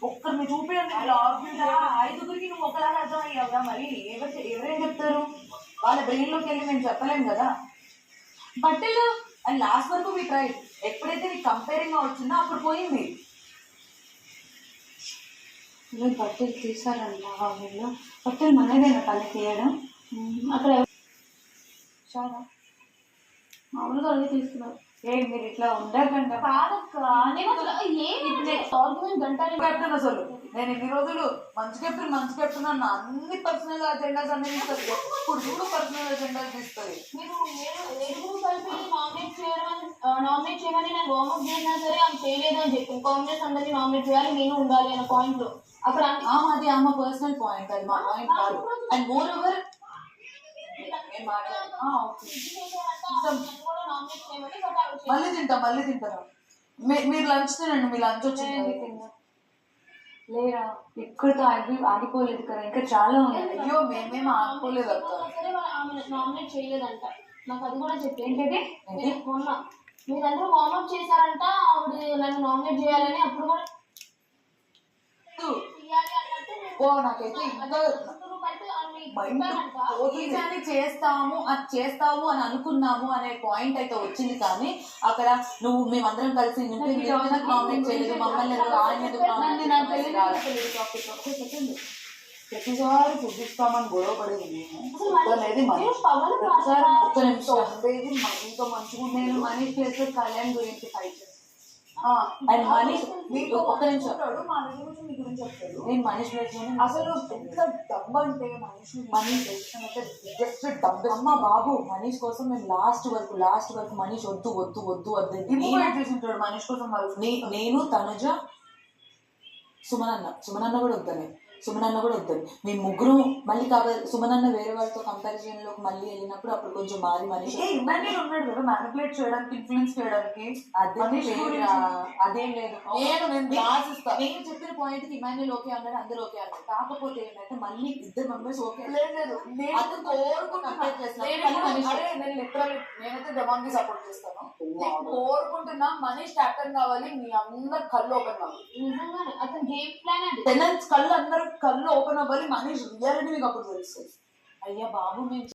ఒక్కరిని చూపించండి. ఐదుగురికి నువ్వు ఒకలాగా అర్థం అయ్యావుగా, మరి ఎవరేం చెప్తారు? వాళ్ళ బ్రెయిన్ లోకి వెళ్ళి మేము చెప్పలేం కదా. బట్టలు అండ్ లాస్ట్ వరకు మీ ట్రై, ఎప్పుడైతే నీకు కంపేరింగ్ గా వచ్చిందో అప్పుడు పోయింది. బట్టలు తీసారంట వీళ్ళు. బట్టలు మనదేనా పని తీయడం? అక్కడ చాలా మామూలుగా అడిగి తీసుకున్నారు. మీరు ఇట్లా ఉండకండి. అసలు నేను ఇన్ని రోజులు మంచి చెప్తున్నా అన్ని పర్సనల్ అజెండాస్ అన్ని తీస్తుంది. ఎప్పుడు చూడు పర్సనల్ అజెండాస్ తీస్తుంది. మీరు కలిపి నామినేట్ చేయమని నేను వార్మప్ చేసినా సరే ఆమె చేయలేదు అని చెప్పి కాంగ్రెస్ అందరినీ నామినేట్ చేయాలి, నేను ఉండాలి అనే పాయింట్ లో అక్కడ అది ఆమె పర్సనల్ పాయింట్, అది మా పాయింట్ కాదు. అండ్ మోర్ ఓవర్ మళ్ళీ తింటారా? మీరు లంచ్ తినండి, మీ లంచ్ వచ్చింది లేదా ఇక్కడితో ఆగిపోలేదు కదా, ఇంకా చాలా ఉన్నాయి. అయ్యో మేమేం ఆగిపోలేదు అక్క. సరే ఆమె నామినేట్ చేయలేదంట, నాకు అది కూడా చెప్పి ఏంటంటే మొన్న మీరందరూ వార్మప్ చేశారంట ఆవిడ నన్ను నామినేట్ చేయాలని, అప్పుడు కూడా నాకైతే చేస్తావు అని అనుకున్నాము అనే పాయింట్ అయితే వచ్చింది. కానీ అక్కడ నువ్వు మేమందరం కలిసి నామినేట్ చేయలేదు, మమ్మల్ని ప్రతిసారి చూపిస్తామని గొడవ పడేది ఒక్క నిమిషం మనీతో మంచిగా. నేను మనీష్ చేస్తే కళ్యాణ్ గురించి ఫైట్ చేస్తాను. అండ్ మనీష్ ఒక్క నిమిషం, నేను మనీష్ అసలు ఎంత డబ్బు అంటే మనీష్ జస్ట్ డబ్బు. అమ్మ బాబు మనీష్ కోసం మేము లాస్ట్ వరకు మనీష్ వద్దు చేసింటాడు మనీష్ కోసం. నేను తనుజ సుమనన్న కూడా వద్దని మేము ముగ్గురు మళ్ళీ కావాలి. సుమనన్న వేరే వాళ్ళతో కంపారిజన్ లోకి మళ్ళీ వెళ్ళినప్పుడు అప్పుడు కొంచెం మారి మనీష్ ఉన్నాడు కదా మ్యానిపులేట్ చేయడానికి, ఇన్ఫ్లుయెన్స్ చేయడానికి. అదేం లేదు. నేను చెప్పిన పాయింట్ కి ఇమాన్యుల్ ఓకే అన్నాడు, అందరూ ఓకే అన్నారు. కాకపోతే ఏంటంటే మళ్ళీ ఇద్దరు మెంబర్స్ ఓకే లేదు. నేనైతే దమాన్కి సపోర్ట్ చేస్తాను. నేను కోరుకుంటున్నా మనీష్ క్యాప్టెన్ కావాలి, మీ అందరు కళ్ళు ఓపెన్ కావాలి. నిజంగానే అతను గేమ్ ప్లాన్ కళ్ళు అందరూ కళ్ళు ఓపెన్ అవ్వాలి. మనీష్ రియాలిటీ మీకు అప్పుడు తెలుస్తుంది. అయ్యా బాబు మేము